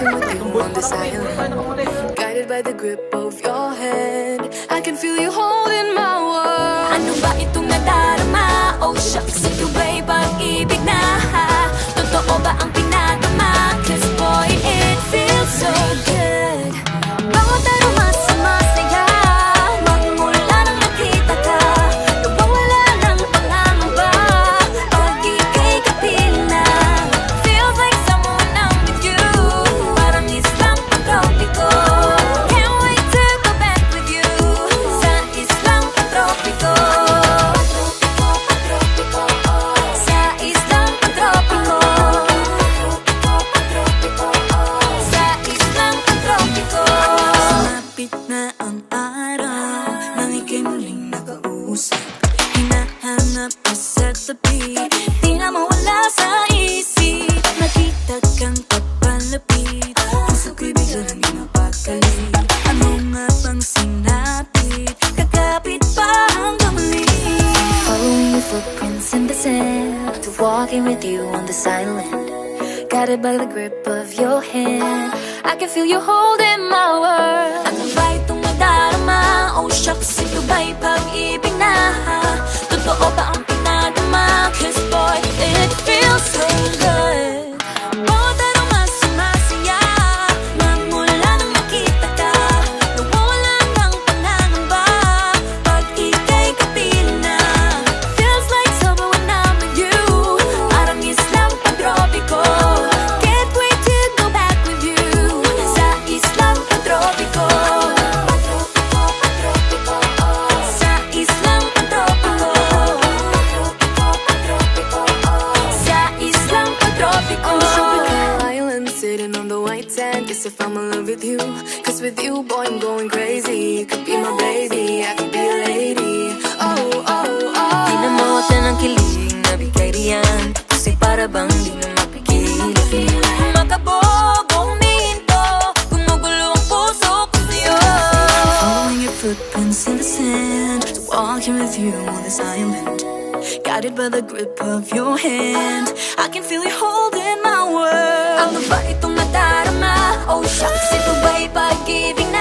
walking with you on this island, guided by the grip of your hand. I can feel you holding my world. Ano ba itong nadarama? Oh shucks, ito ba'y pag-ibig na? Totoo ba ang pinagama? Cause boy, it feels so good. Bawat aroma sumasaya, magmula nang nakita ka. Nawawala ng pangangamba, pag ika'y kapiling na. Feels like someone I'm with you, parang Islam pang-tropiko. Can't wait to go back with you, sa Islam pang-tropiko. Sa Islam pang-tropiko. Sa Islam pang-tropiko. Sumapit na ang araw nang ika'y muling nakausap. Hinahanap ka sa tabi, di na mawala sa isip. Nakita kang papalapit, puso ko'y bigla nang napakalit. Ano nga bang sinapit, kakapit pa hanggang muli. Following your footprints in the sand, to walking with you on this island, guided by the grip of your hand. I can feel you holding my world. Ano ba itong nadarama? Oh shucks, ito ba'y pag-ibig na? Totoo ba ang pinadama? Cause boy, it feels so good. Bawat aroma sumasaya, magmula nang nakita ka. Nawawala ng pangangamba, pag ika'y kapiling na. Feels like summer when I'm with you, parang Islam pang-tropiko. Can't wait to go back with you, sa Islam pang-tropiko. Sa Islam pang-tropiko. Sa Islam pang-tropiko. On the tropical island, sitting on the white sand. Guess if I'm in love with you, cause with you, boy, I'm going crazy. You could be my baby, I could be a lady. Oh, oh, oh. Di na mawala ng kilig na bigay riyan, kasi para bang di na mapigilan. Makabobo, humihinto, gumugulo ang puso ko sa'yo. Following your footprints in the sand, walking with you on this island, guided by the grip of your hand. I can feel you holding my world. Ano ba itong nadarama? Oh shucks, ito ba'y pag-ibig na?